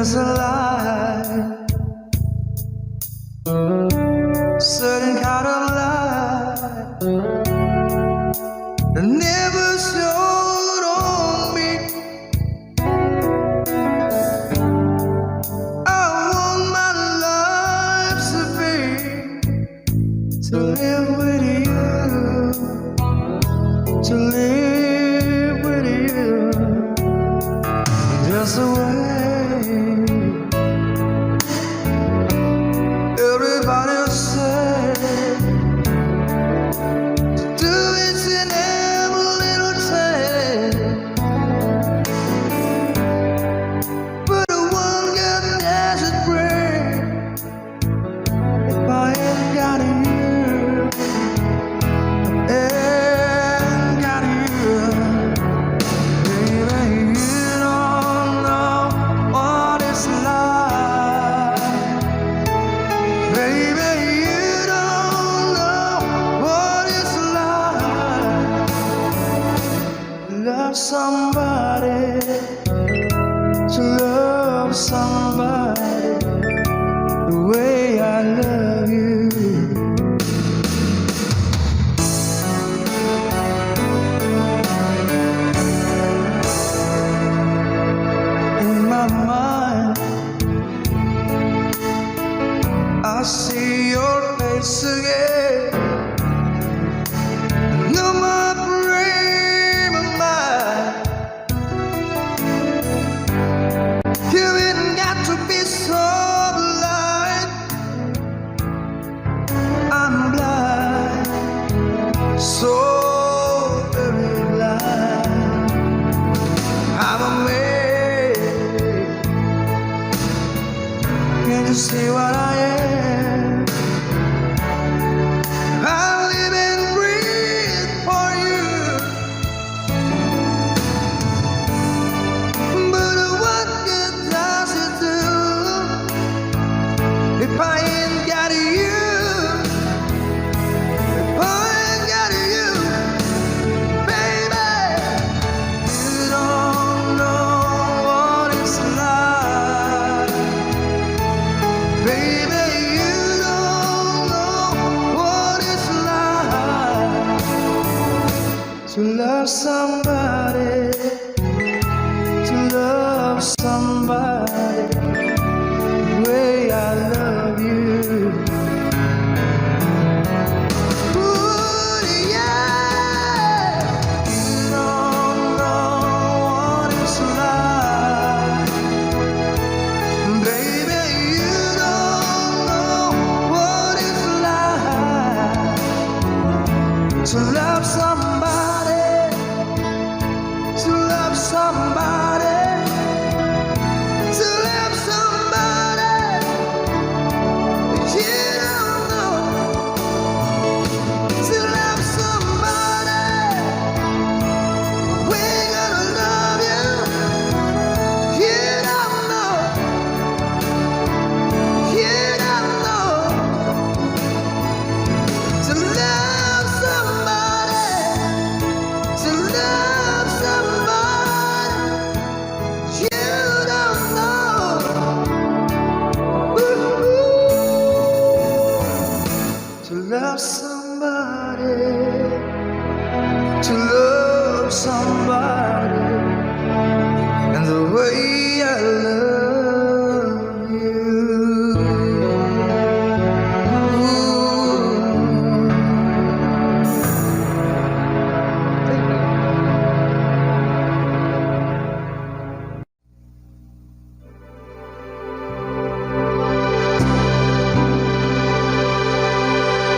there's a light, certain kind of light that never showed on me. I want my life to live with you, to live with you. Just the way everybody said to do it in every little thing, but the one God has it break. If I ain't got you, ain't got you, baby, you don't know what it's like. Baby, you don't know what it's like to love somebody, to love somebody the way I love you. In my mind, I see your face again. No more frame of mind. You ain't got to be so blind. I'm blind, so very blind. I'm a man. Can't you see what I am? I live and breathe for you. But what good does it do if I ain't got you? If I ain't got you, baby, you don't know what it's like. Baby, you don't know what it's like to love somebody, to love somebody the way I love you. Ooh, yeah. You don't know what it's like. Baby, you don't know what it's like to love somebody, to love somebody, to love somebody. You don't know to love somebody. We're gonna love you. You don't know. You don't know to love somebody, to love somebody. You don't know. Ooh, to love somebody, to love somebody, and the way I love you.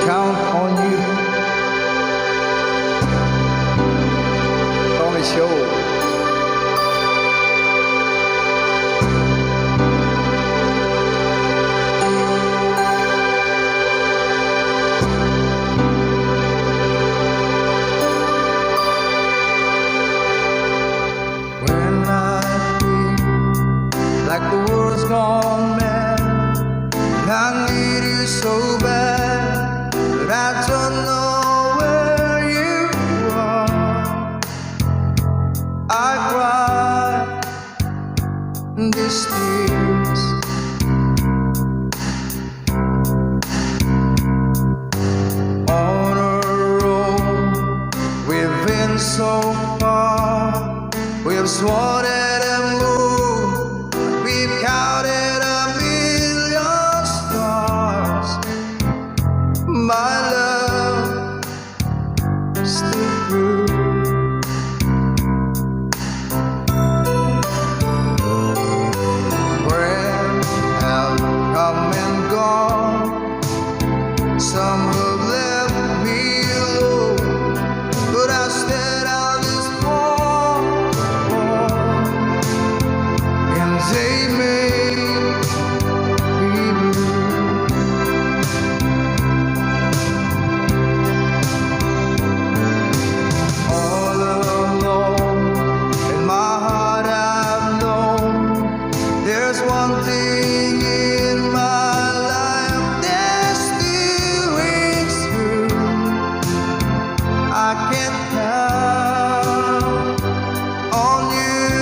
Count on you. Promise you. When I feel like the world's gone mad, and I need you so bad, but I don't know where you are. I cry this tear just wanted a moon. We've counted a million stars. My love still true. Friends have come and gone. Some have left me alone, but I stayed out this far, and they made me blue. All alone in my heart I've known there's one thing in my life that still rings true. I can count on you.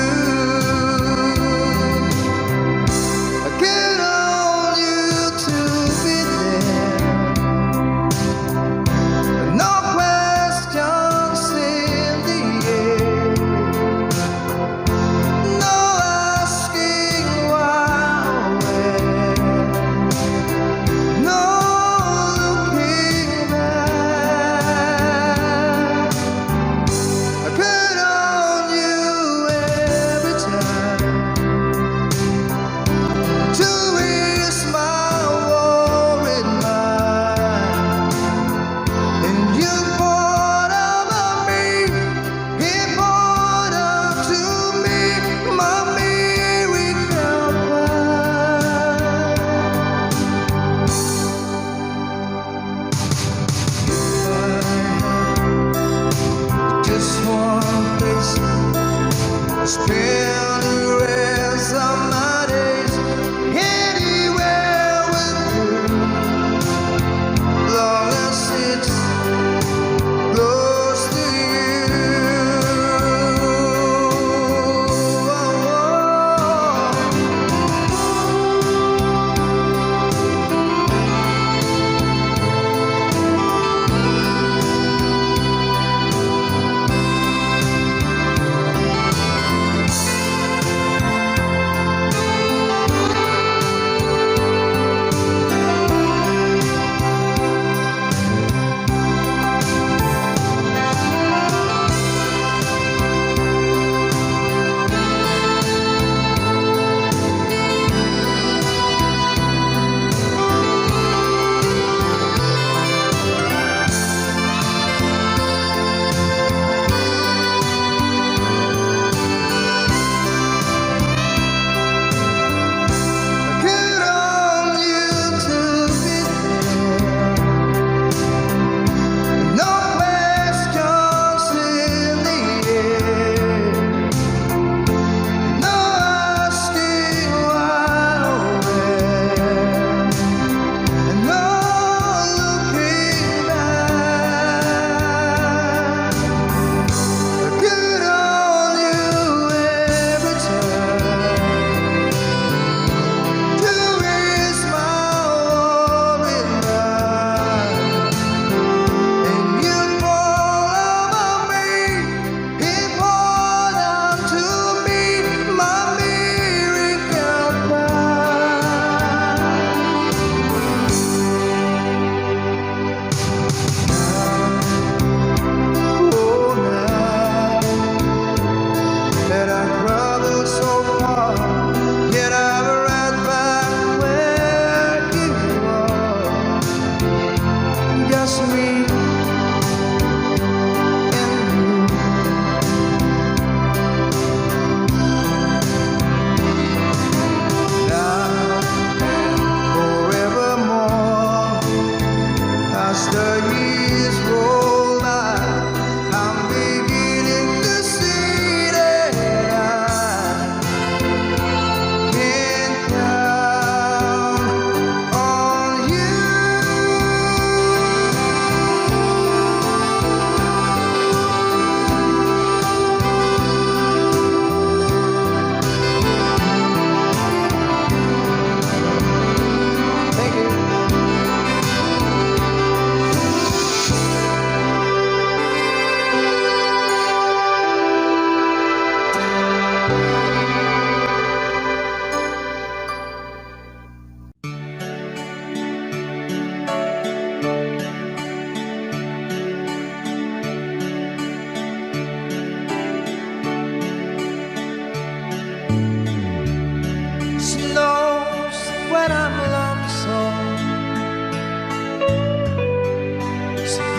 I count on you to be there. No questions in the air. No asking why or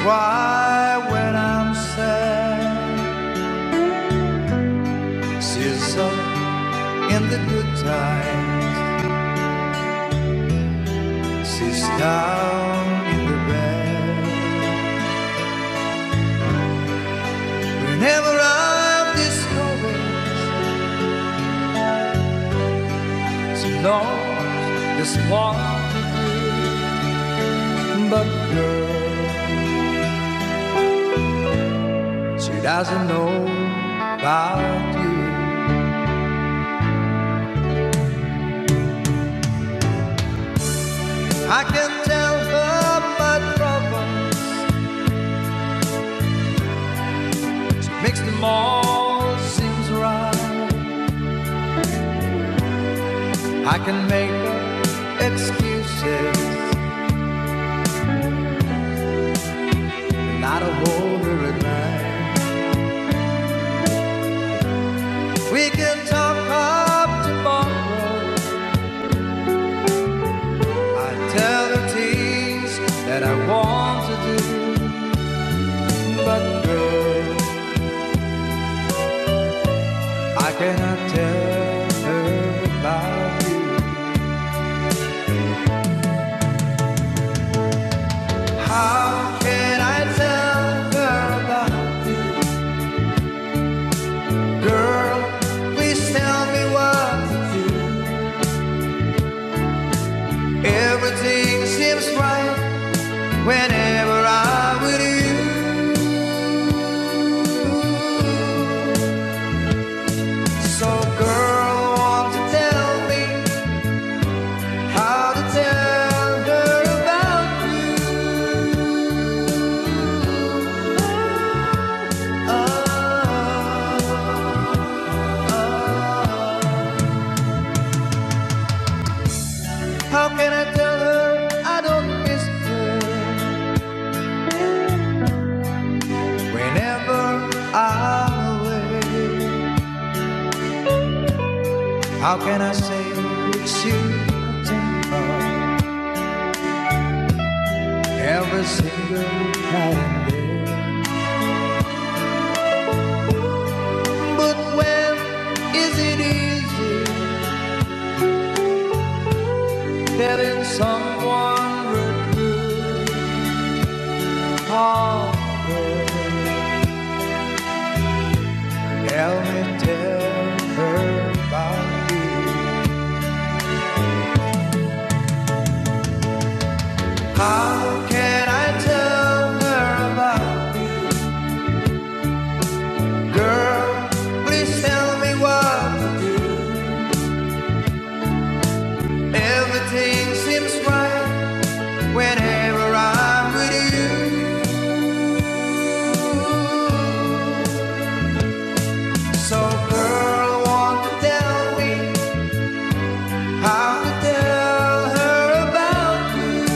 cry when I'm sad. She's up in the good times, she's down in the bad. Whenever I'm discouraged, she knows just what to do. But girl, she doesn't know about you. I can tell her my troubles, she makes them all seems right. I can make her excuses, not a hold her at night. We can talk up tomorrow, I tell her things that I want to do. But girl, I cannot tell her about you. How can I tell her about you? Girl, please tell me what to do. Everything seems right whenever I'm with you. So girl, want to tell me how to tell her about you. How can I tell her I don't miss her whenever I'm away? How can I say she'll temper every single night and day? But when is it easy telling someone we're good? Oh, girl, help me tell her about you. How can I tell her about you? Girl, please tell me what to do. Everything seems right whenever I'm with you. So girl, want to tell me how to tell her about you.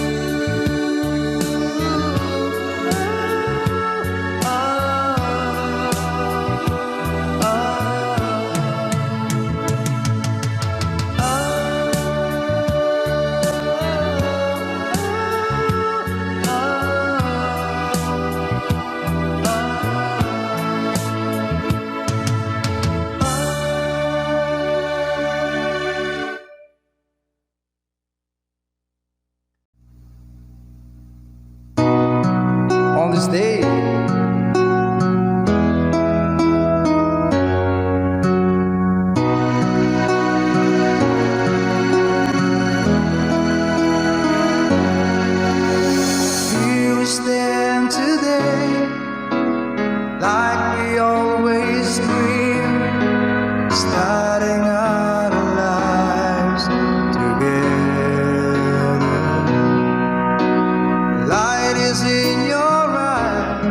On this day, here we stand today, like we always dreamed, starting our lives together. Light is in your eyes,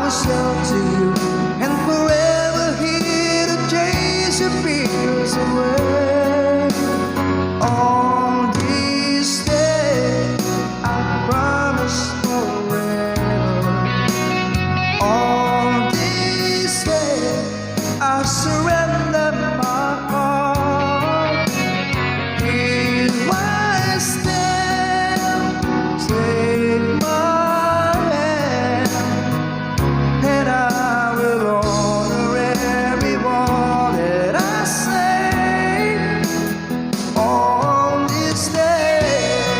will shelter you and forever here to chase your fears away. On this day, I promise forever. On this day, I surrender my heart. Here I stand, take my hand, and I will honor every word that I say on this day.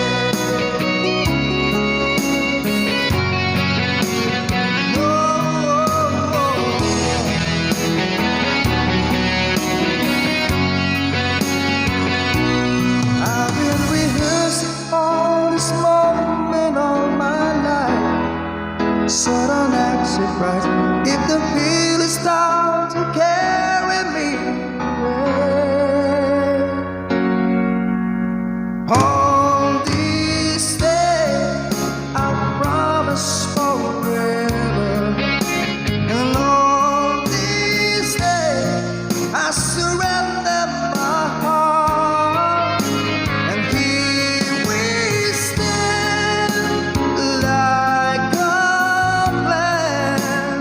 I've been rehearsing all this moment all my life, so don't act surprised if the feelings start to carry me away. On this day, I promise forever, and on this day, I surrender my heart, and here we stand like a plan.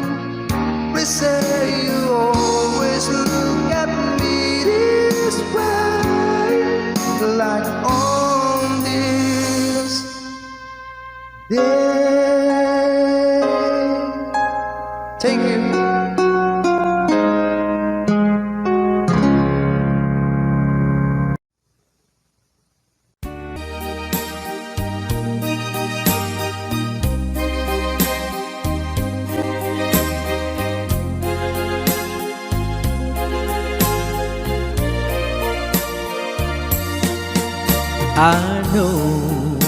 We say you always look at me this way, like on this day. Thank you. I know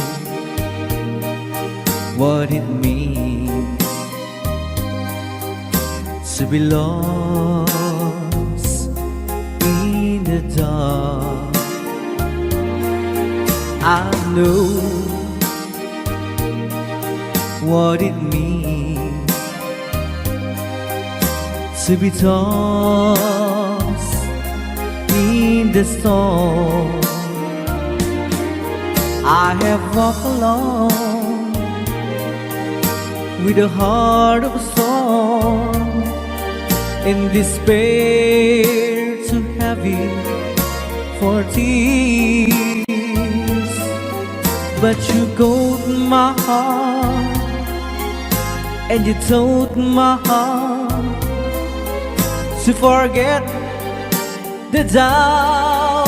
what it means to be lost in the dark. I know what it means to be tossed in the storm. I have walked alone with a heart of stone, in despair too heavy for tears. But you got my heart, and you told my heart to forget the doubt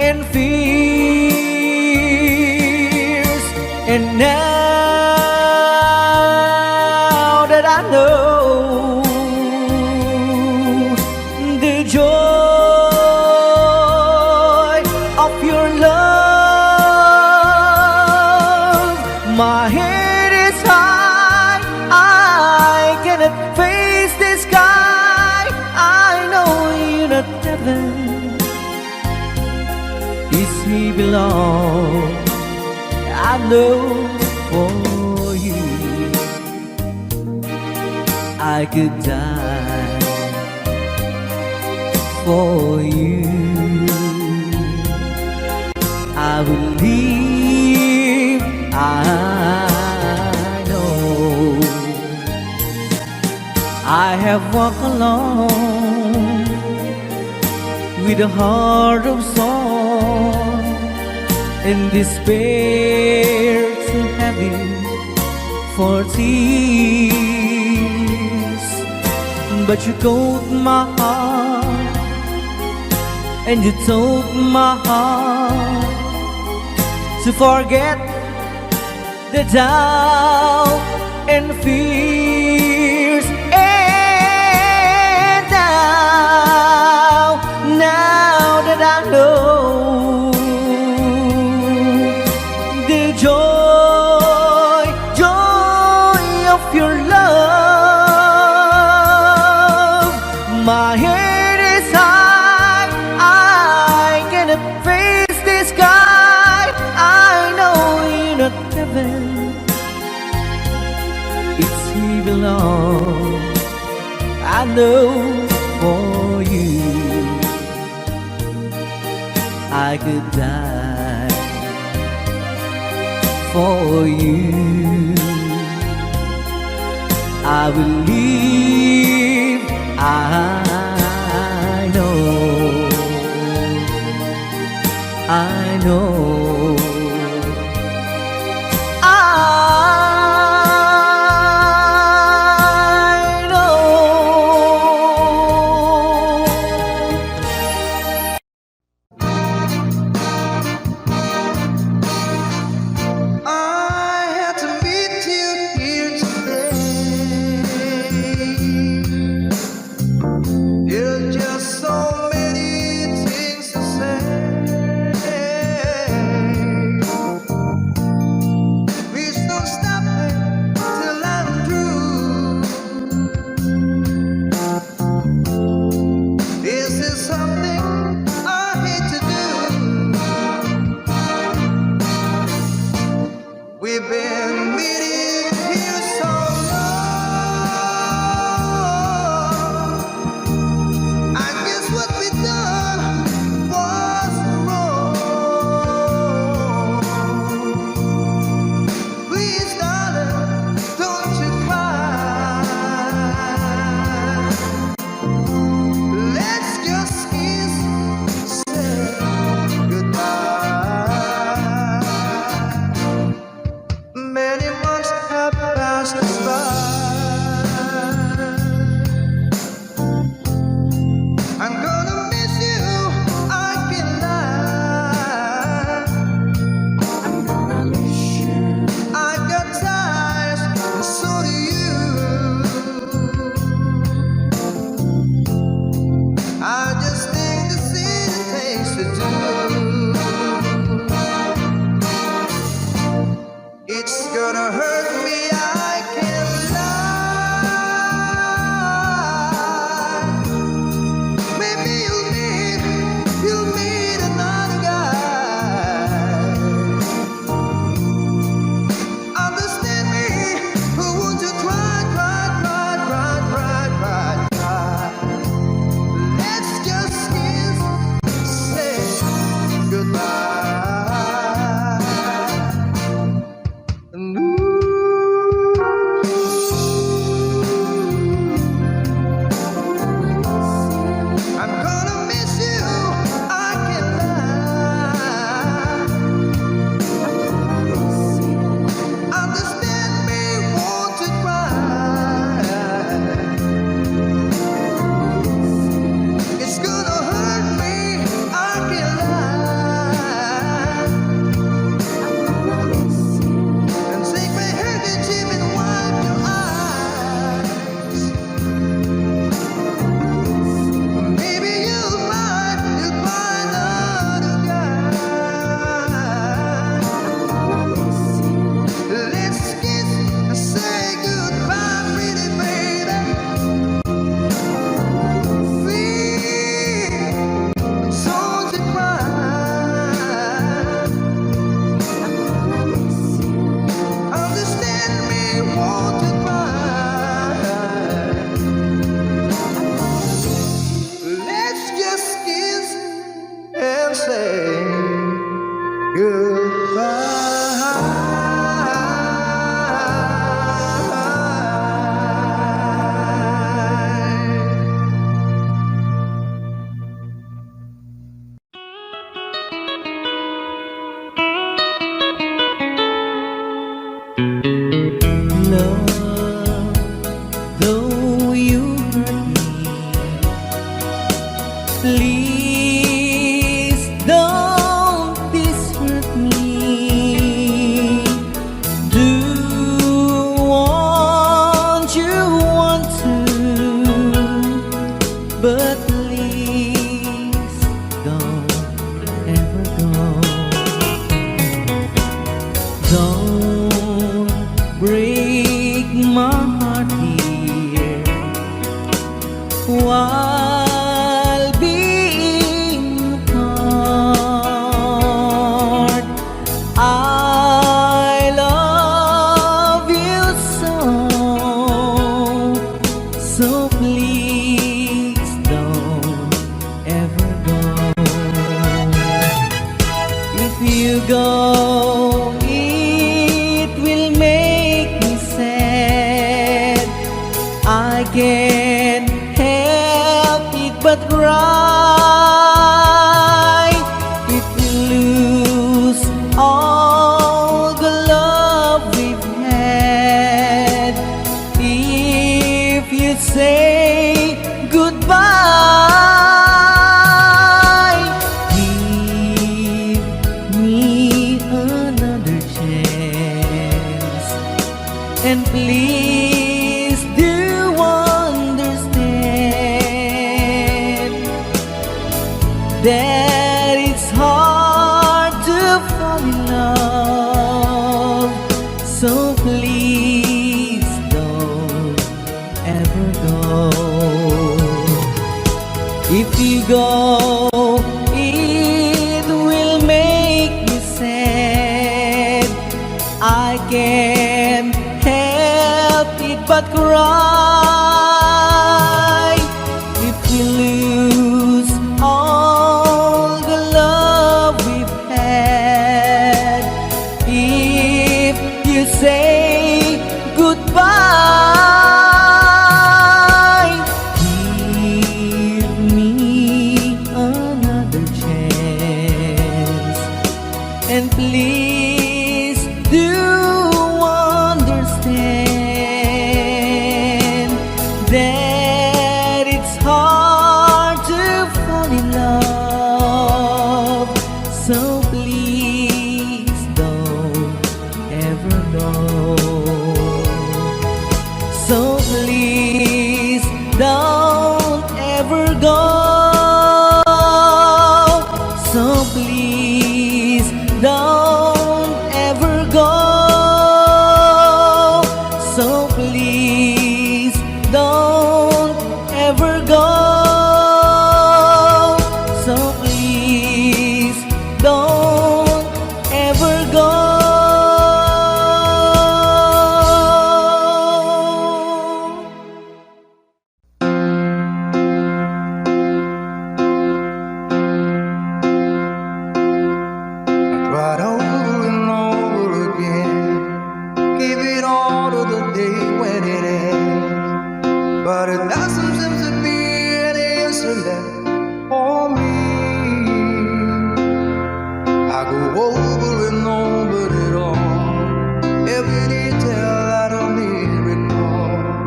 and fear. And now that I know the joy of your love, my head is high, I cannot face the sky. I know you're not heaven, is he belong. I know for you I could die for you. I will live, I know. I have walked alone with a heart of song, in despair too heavy for tears. But you called my heart, and you told my heart to forget the doubt and fears. And now that I know the joy of your love, my head is high, I cannot face the sky. I know you're not heaven, it's he I know for you I could die for you. I will live, I know, I know. I had to meet you here today. There's just so many things to say. Please don't stop me till I'm through. This is something I hate to do. We've been meeting here so long. I guess what we done was wrong. Please, darling, don't you cry. Let's just kiss, say goodbye. Many months have passed us by. I'm gonna miss you, I can lie. I got ties, and so do you. I just think the city takes to do. It's gonna hurt me, I can't lie. Maybe you'll meet another guy. Understand me, who wants to cry, cry, cry, cry, cry, cry, cry. Let's just kiss, say goodbye. And I'm gonna miss you, I can lie. Understand me, want to cry. It's gonna hurt me, I can lie. And take my handkerchief and wipe your eyes. Maybe you'll find another guy. Let's kiss and say goodbye, pretty baby. Feel, don't you cry. Understand me, want to cry. Let's just kiss and say goodbye. Love, though you hurt me, please don't dishurt me. Do want you want to, but please don't ever go. Don't break my heart, dear, while being apart. I love you so, so please I can't help it but cry if you lose all the love we've had. If you say goodbye, give me another chance, and please do understand that it's hard to fall in love. So please don't ever go. If you go, it will make me sad. I can't help it but cry if you lose all the love we've had. If you say goodbye, give me another chance, and please do understand that it's hard to fall in love. So please don't ever go. So please don't ever go. So please don't ever go. So please don't ever go. So please don't ever go. Right over and over again, give it all to the day when it ends. But it doesn't seem to be any answer left for me. I go over and over it all, every detail I don't need recall.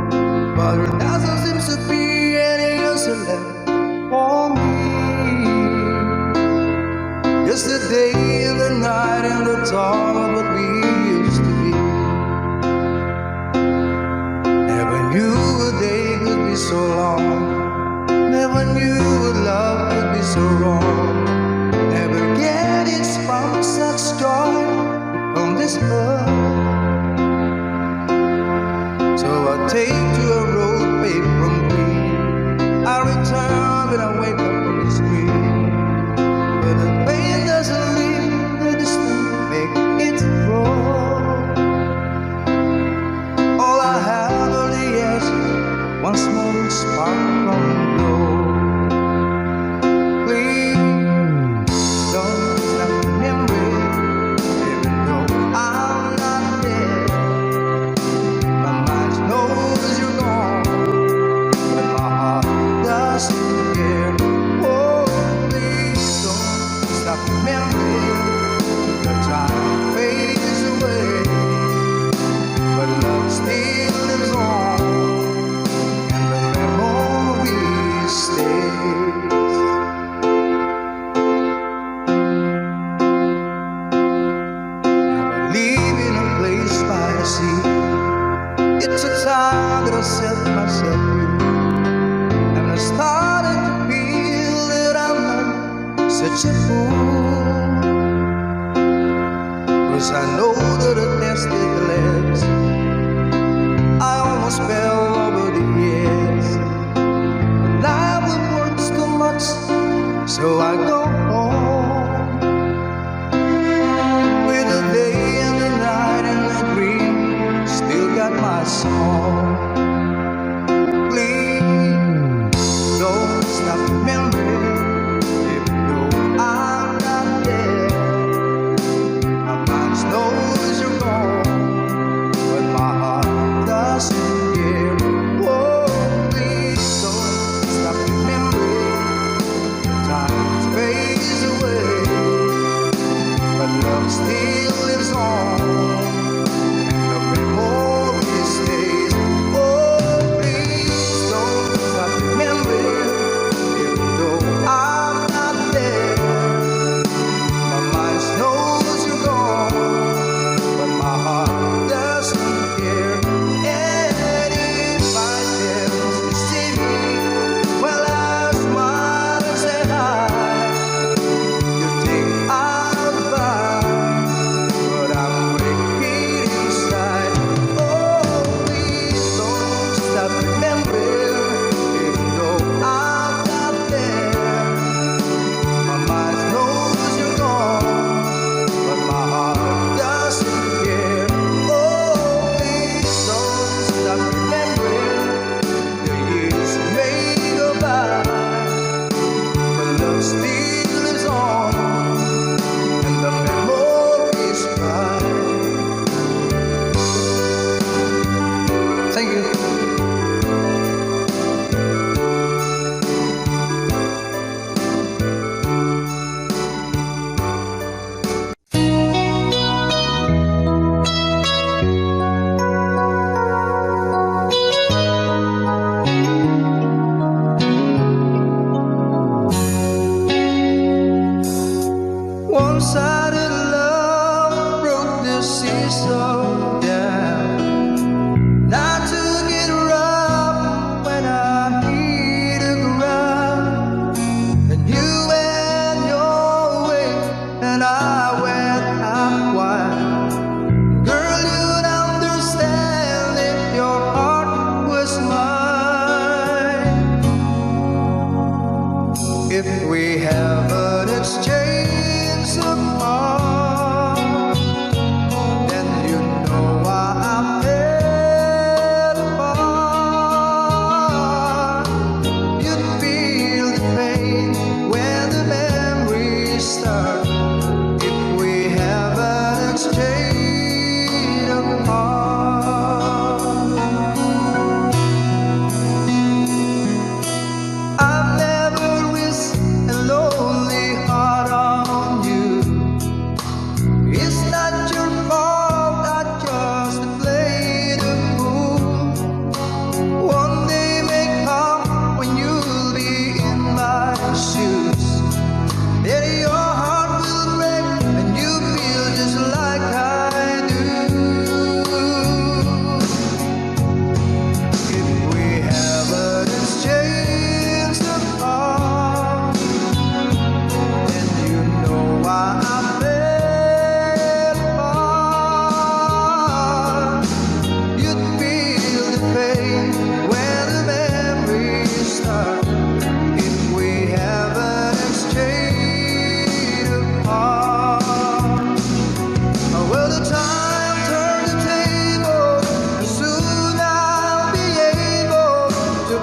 But it doesn't seem to be any answer left for me. Yesterday and the night and the dawn of what we used to be. Never knew a day could be so long. Never knew a love could be so wrong. Never get it from such joy on this earth. So I take to a road paved from green. I return when I wake up from the screen. But the pain doesn't leave the distance, make it grow. All I have are the ashes, one small spark from the glow. Please don't stop remembering, even though I'm not dead. My mind knows you're gone, but my heart doesn't.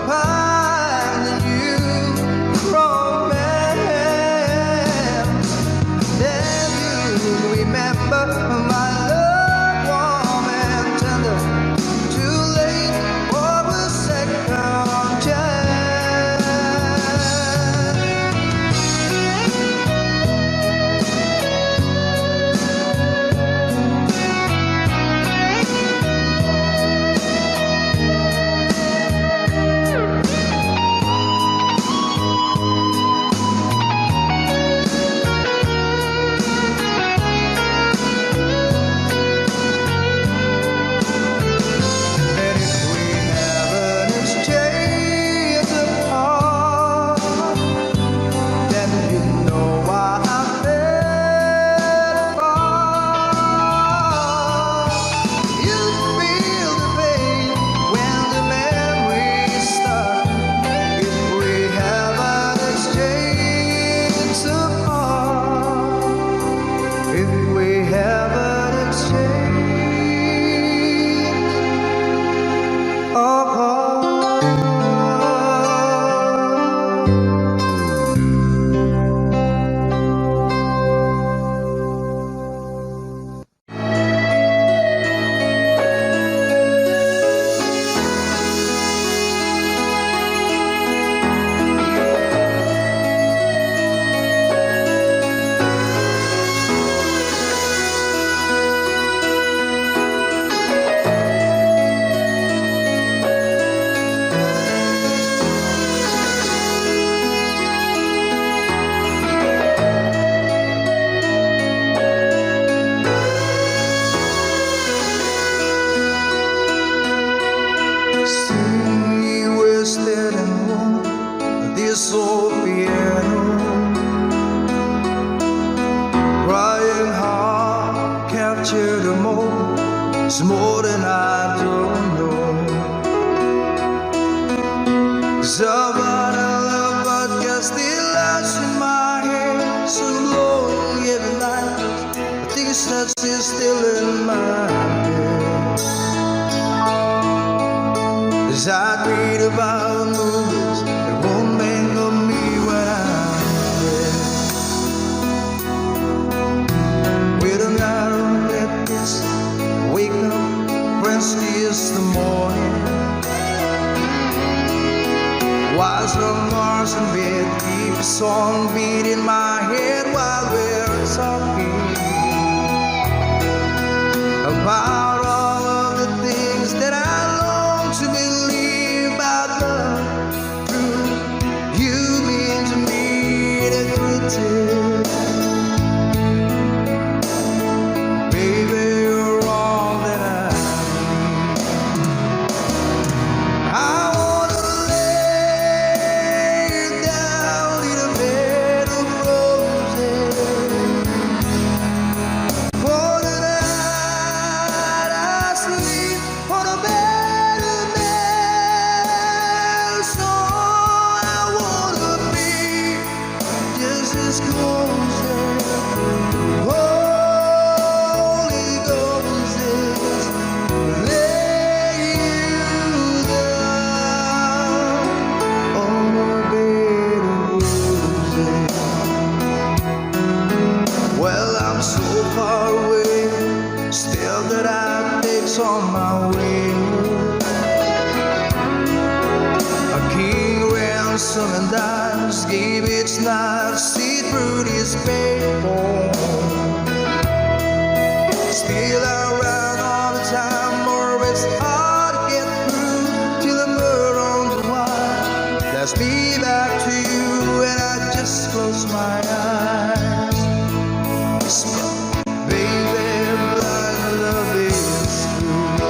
pine and you romance. Then you remember my love warm and tender. Too late for a second chance. And if we never exchange a heart, then you know why I fell apart. You feel the pain when the memories start. If we haven't exchanged a heart, if we haven't exchanged a heart. See wasted and worn this old piano, crying heart captured a moment. It's more than I don't know. Somebody I love but got still lies in my head. So long every night, but these nuts is still in my head. As I read about movies that won't make of me when I'm dead. With a narrow let this wake up, Wednesday is the morning. While some Mars in bed keep a song beat in my head while we're talking about all of the things that I long to believe about love. True, you mean to me the truth. Baby, you're all that I need. I wanna lay you down in a bed of roses. For the night I sleep on a bed of nails. So I wanna be just as close as Holy Ghost is. Lay you down on a bed of roses. Well, I'm so far away, still that I takes on my way. A king ransom and dimes gave its night see through this paper. Still I run all the time, or it's hard to get through till the murder on the wire. That's me back to you, and I just close my eyes. Baby, blind love is true,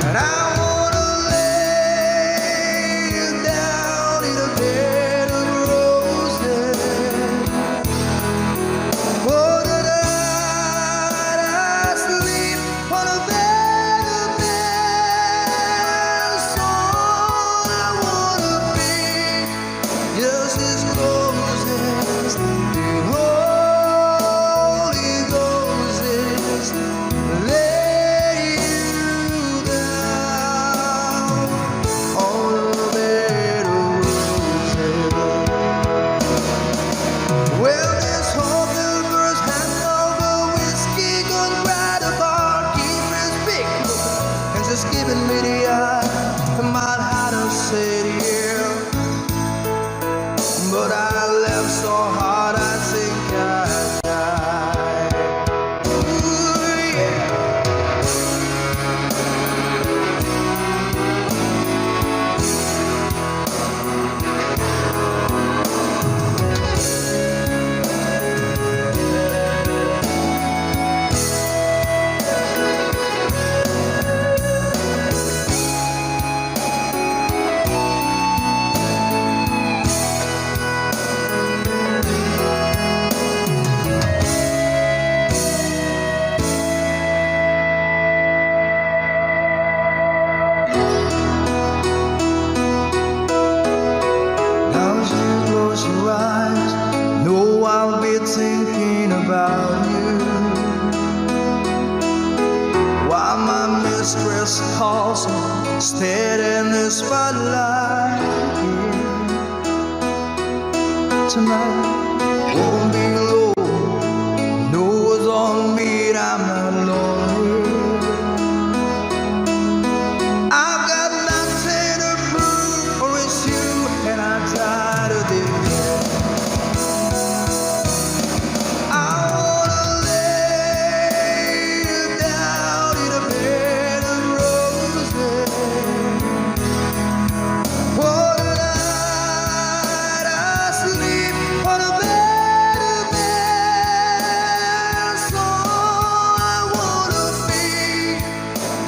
and I wanna lay you down in a bed of roses. For the night I sleep on a bed of nails. So I wanna be just as close as I like it tonight. Won't be low, no one's on me, I'm not lonely. I've got nothing to prove, for it's you, and I'm tired of this. I wanna lay you down in a bed of roses. For tonight I sleep on a bed of nails. So I wanna be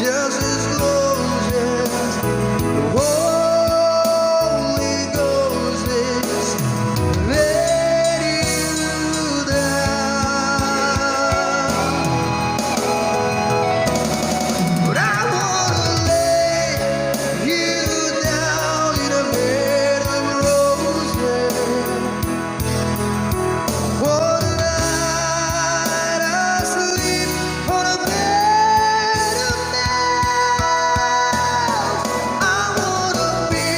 just as close as the Holy Ghost is letting you down. But I wanna lay you down in a bed of roses. For tonight I sleep on a bed of nails. I wanna be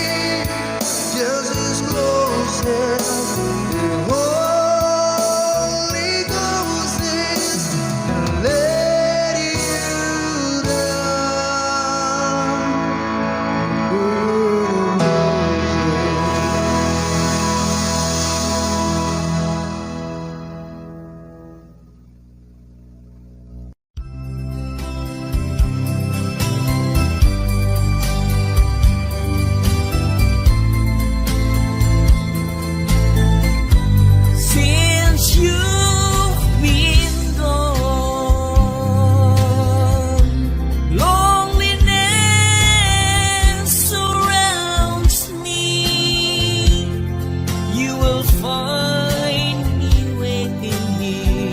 just as close as the Holy Ghost is letting you down. Since you've been gone, loneliness surrounds me. You will find me waiting here,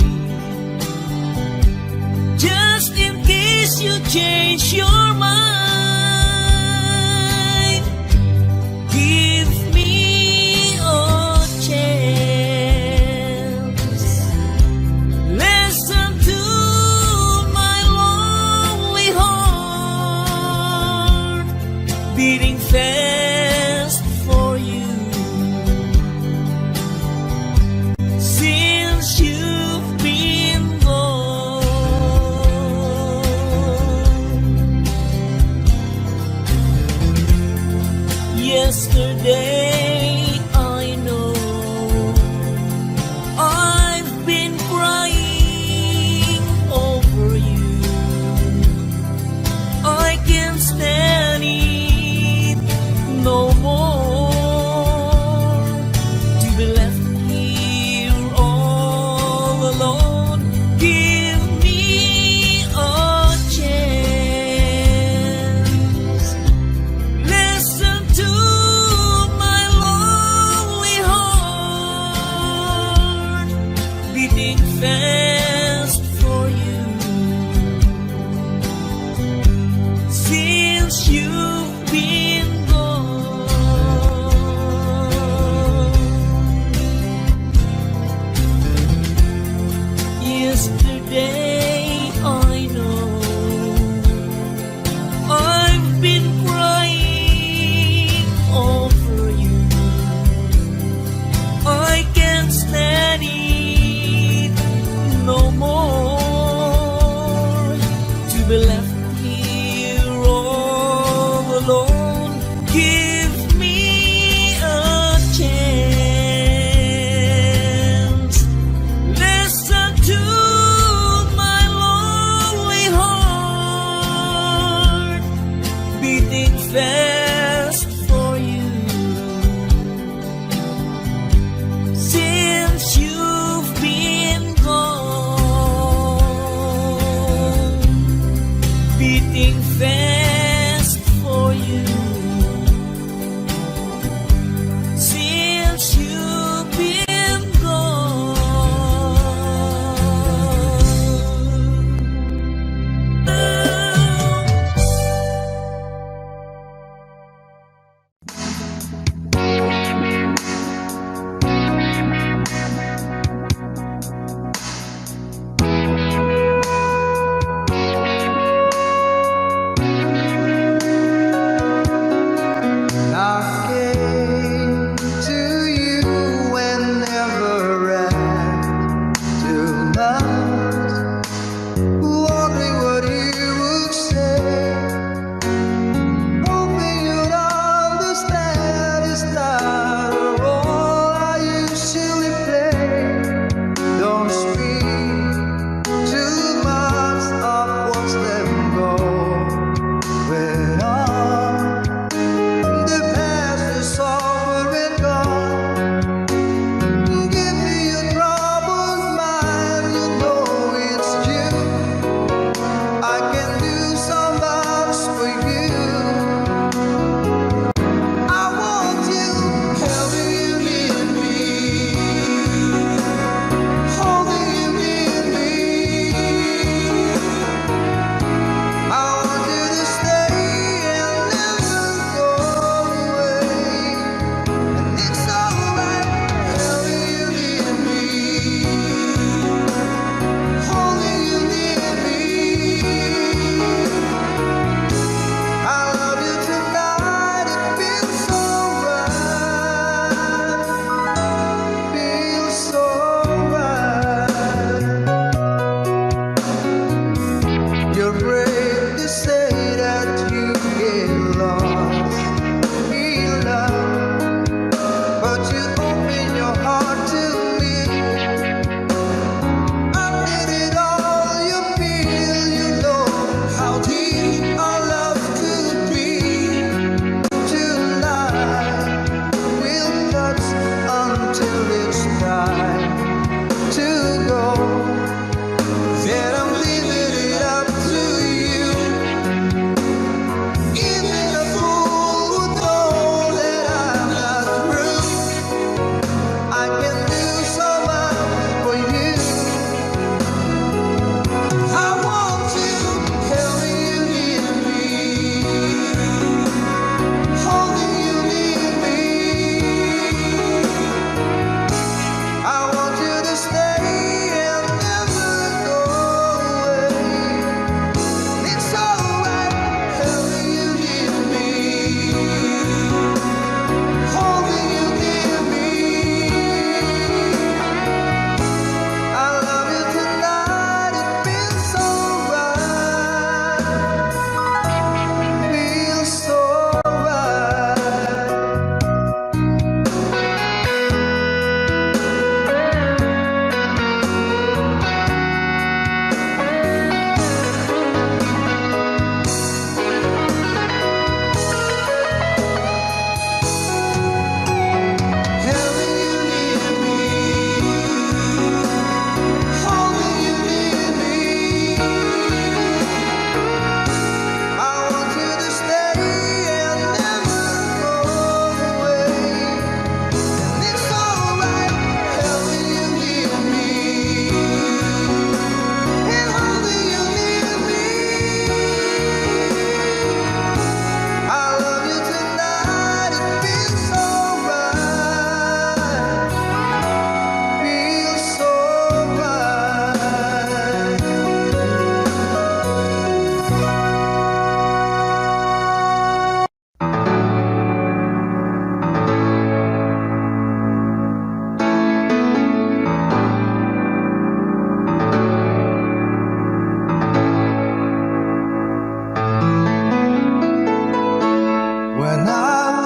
just in case you change your mind. Give me a chance. Listen to my lonely heart beating fast for you. Since you've been gone, yesterday I know I've been crying over you. I can't stand it no more, to be left here all alone. Give me a chance. Listen to my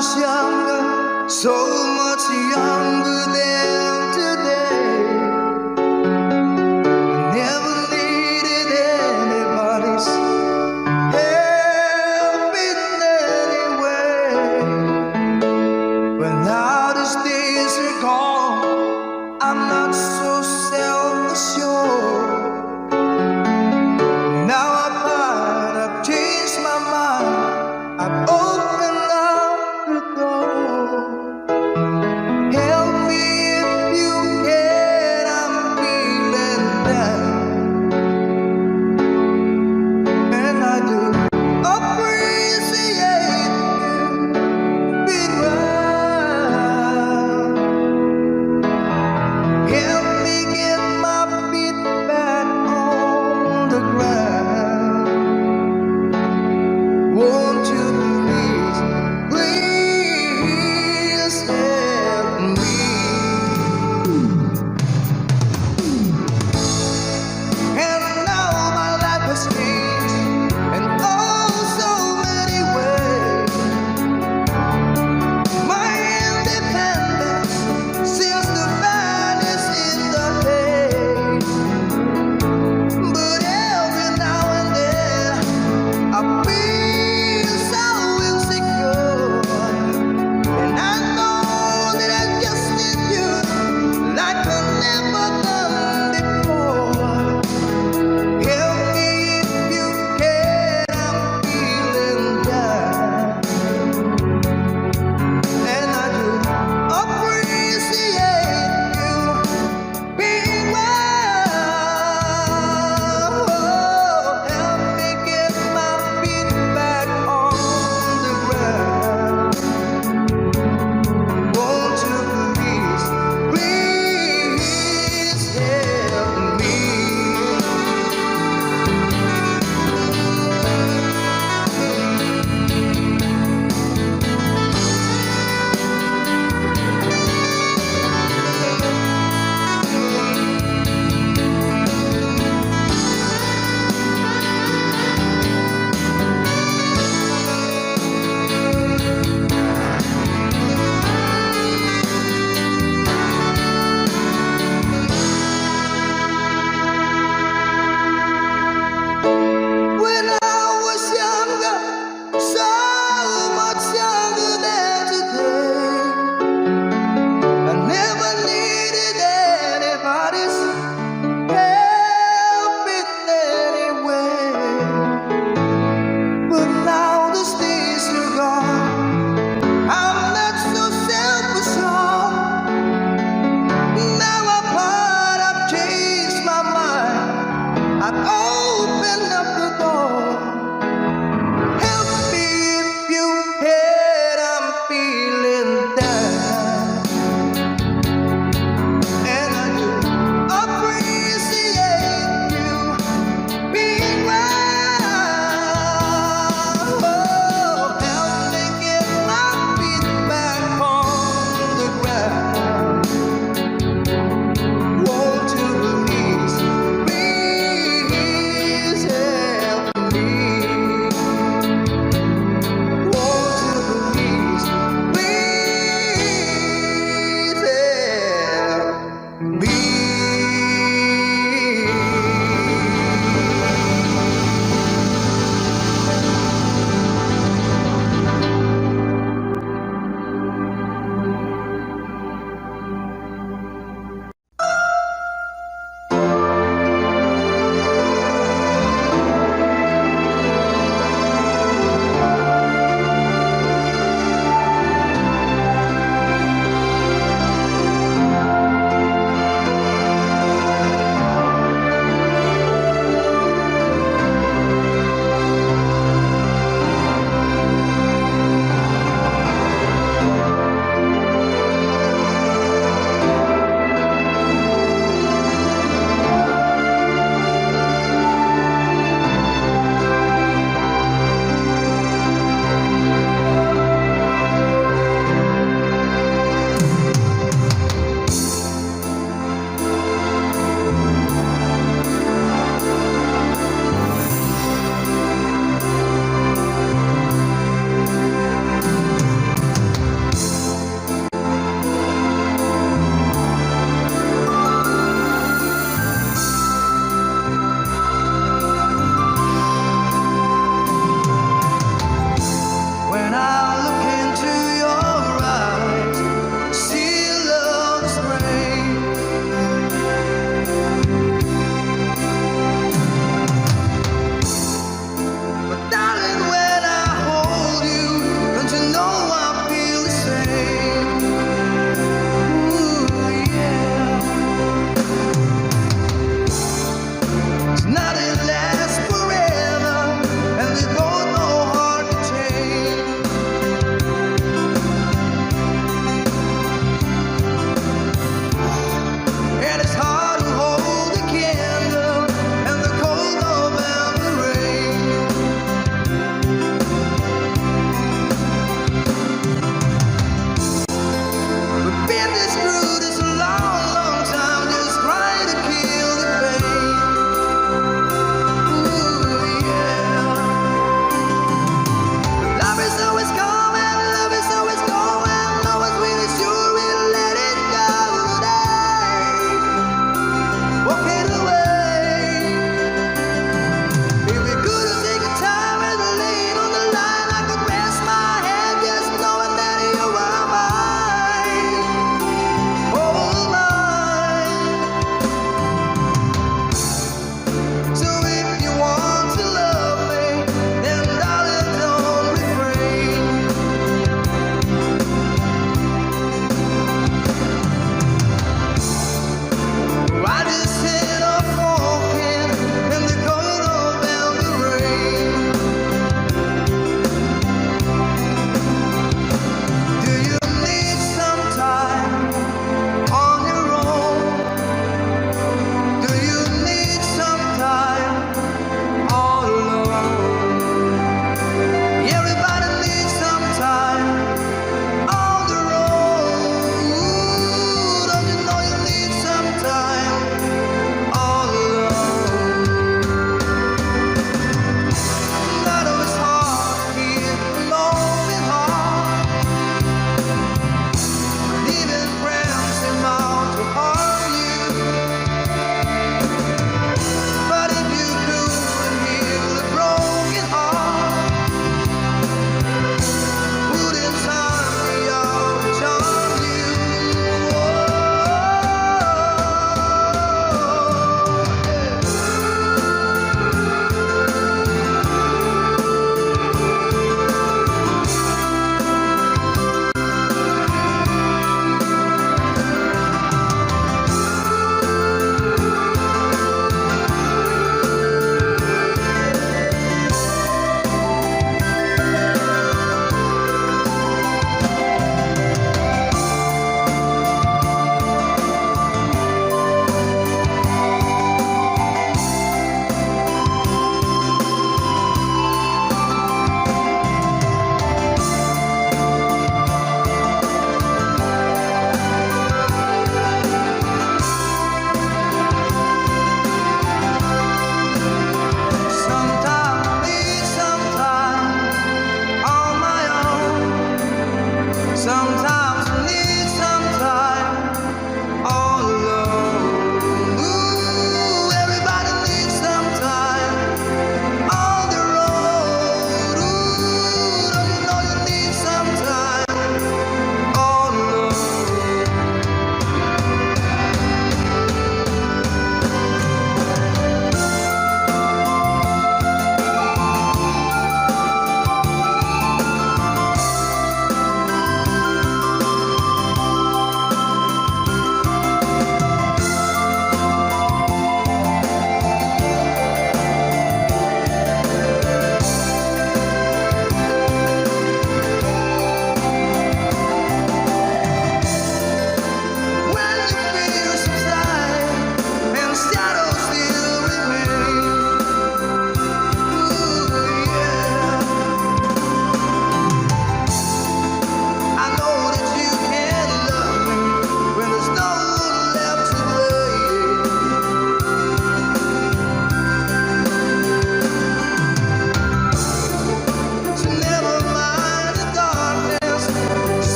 was younger, so much younger than today. I never needed anybody's help in any way. But now these days are gone, I'm not so self-assured. Now I've changed my mind, I've opened up the door. Help me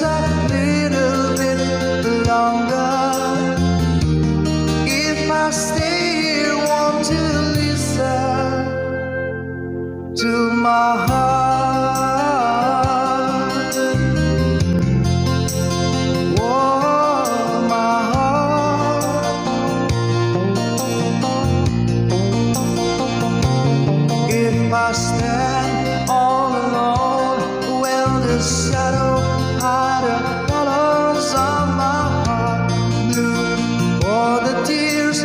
a little bit longer. If I stay here, won't you listen to my heart? Oh, my heart. If I stand all alone, will the shadow hide the colors of my heart? Blue for the tears,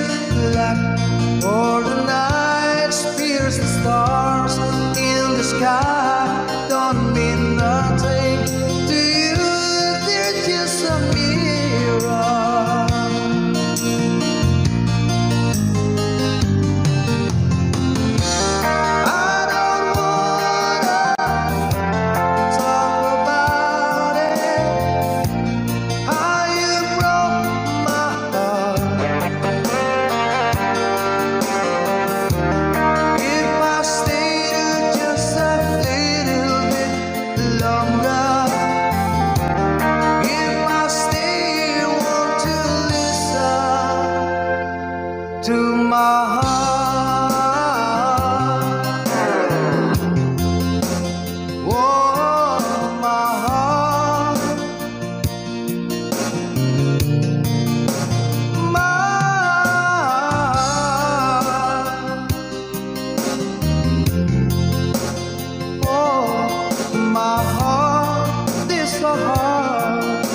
black for the night, pierce the stars in the sky. Don't mean nothing to you, they're just a mirror. I don't wanna talk about it, how you broke my heart. If I stayed just a little bit longer, if I stay, won't you listen to my heart? Oh, my heart, my heart. Oh, my heart is so hard.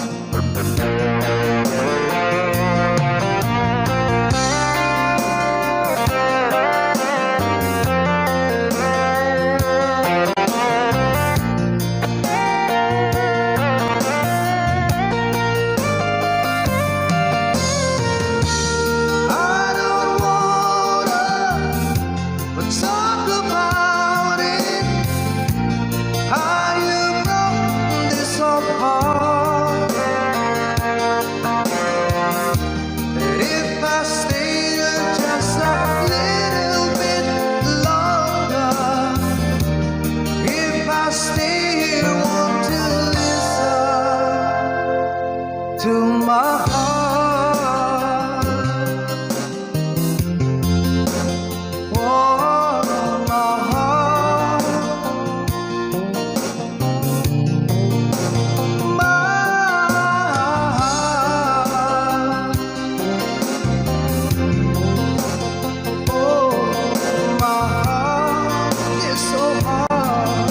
I don't wanna talk about it, how you broke this apart. And if I stayed just a little bit longer, if I stay here, won't you listen to my heart? Oh, my heart, my heart. Oh, my heart is so hard.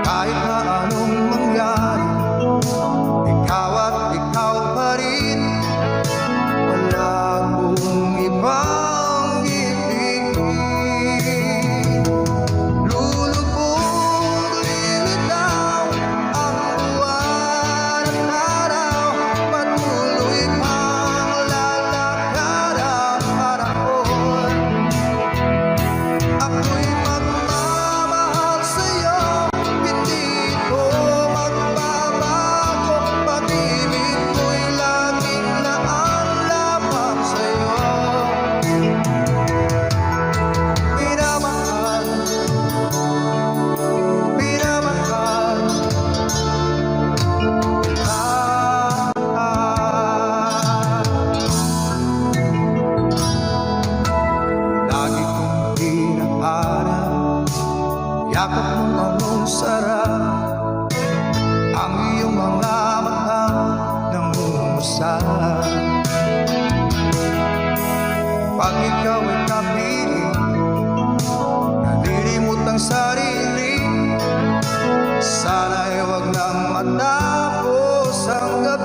Kahit na anong mangyari, ikaw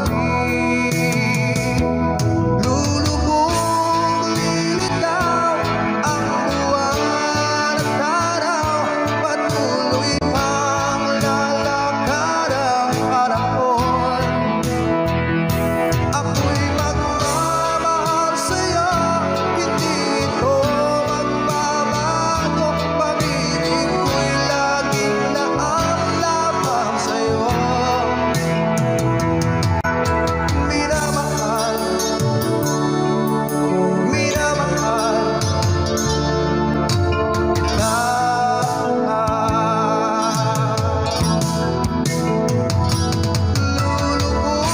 langit. Lulubog, lilitaw ang buwan at araw, patuloy pang lalakad ang panahon. Ako'y magmamahal sa'yo, hindi ito magbabago. Pag-ibig ko'y laging naan lamang sa'yo. Minamahal, minamahal kita. Lulubog,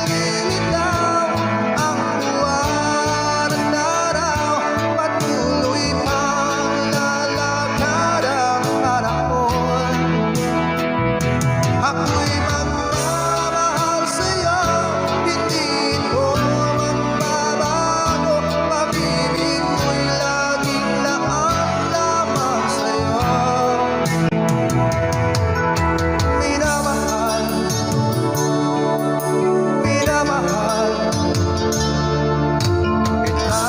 lilitaw ang buwan at araw, patuloy pang lalakad ang panahon. Ako'y magmamahal sa'yo, hindi ito magbabago. Pag-ibig ko'y laging naan lamang sa'yo. Minamahal, minamahal kita.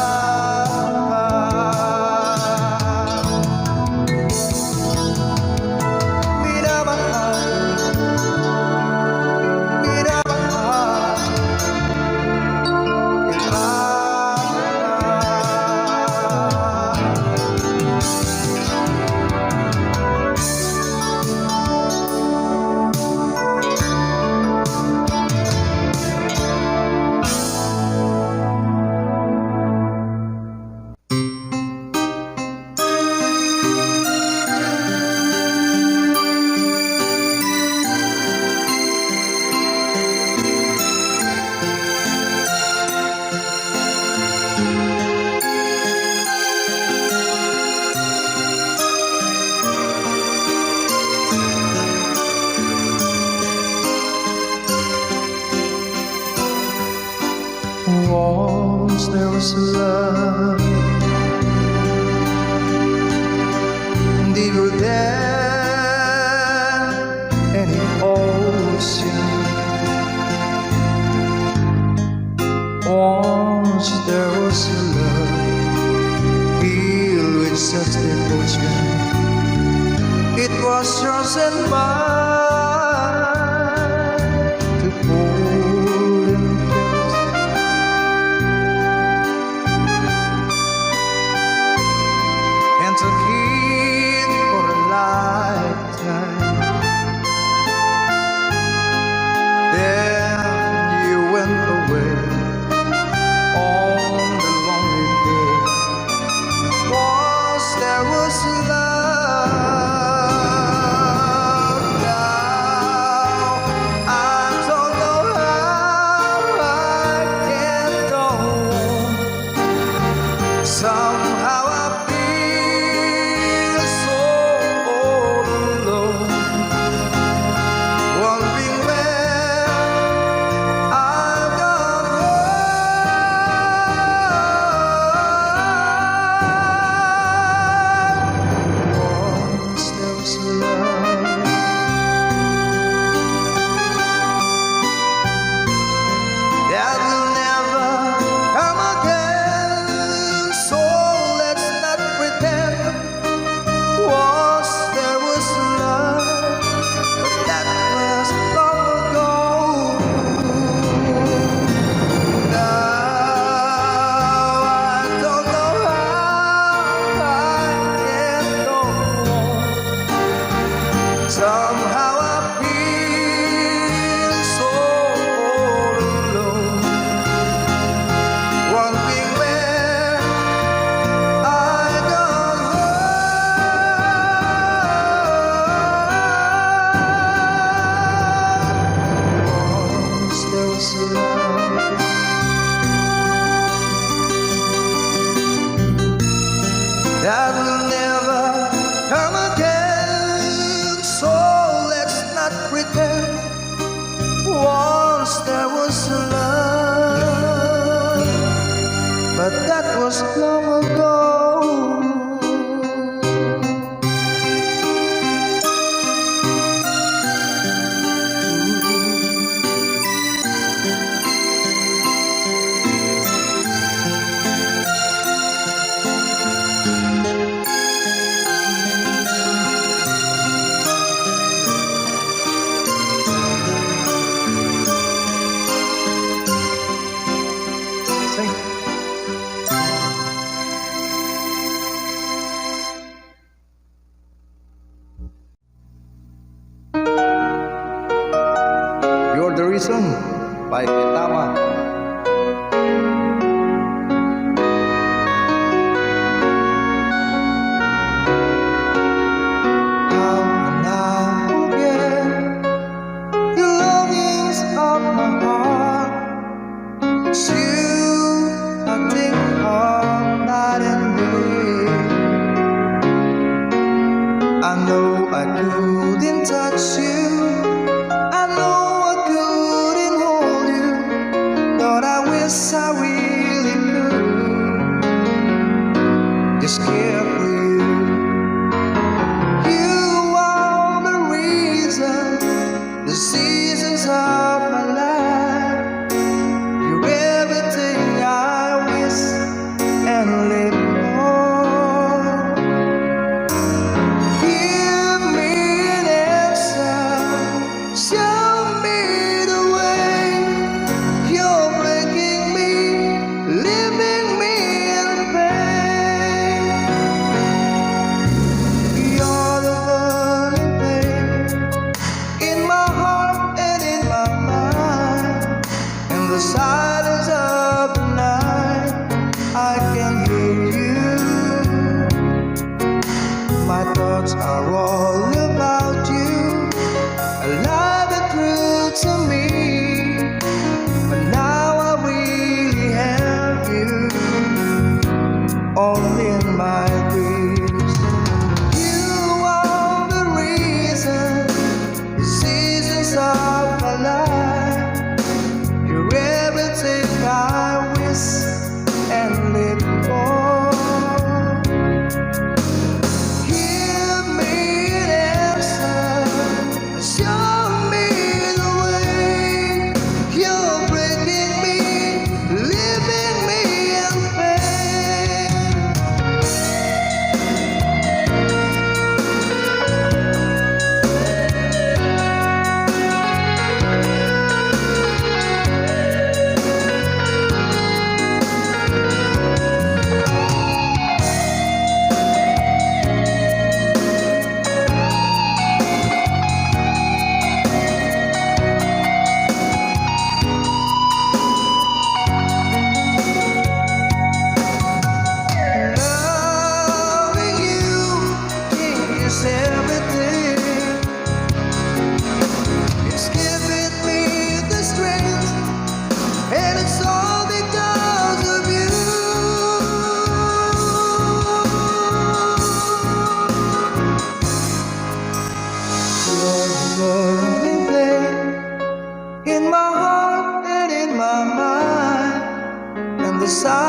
Minamahal, minamahal kita. Once there was love, deeper than any ocean. Once there was love, filled with such devotion. It was yours and mine to hold and kiss. And to keep for a lifetime. Then you went away on the lonely day. 'Cause there was love. Now I don't know how I can go on. Somehow I feel so all alone, wondering where I've gone wrong. Once there was love, that will never come again. So let's not pretend. Once there was love, but that was long ago. Now I don't know how I can go on. Somehow I feel so all alone, wondering where I gone wrong. Once there was love, that will never come again. So let's not pretend. Once there was love, but that was long ago. Baik, pertama. How can I forget the longings of my heart? It's you I think of night and day. I know I couldn't touch you, I know I couldn't hold you, but I wish I really could. Just care for you. You are the reason, the seasons of my life. You're everything I wish and live for. Give me an answer, show me the way. You're breaking me, leaving me in pain. You're the burning flame in my heart and in my mind. In the silence of the night, I can hear you. My thoughts are all about you, alive and true to me. But now I really have you, only in my dreams. You are the reason, the seasons of my life. You're everything I wish and live for. Give me an answer, show me the way. You're breaking me, leaving me in pain. Loving you is everything. It's giving me the strength, and it's all because of you. You're the burning flame in my heart and in my mind, and the silence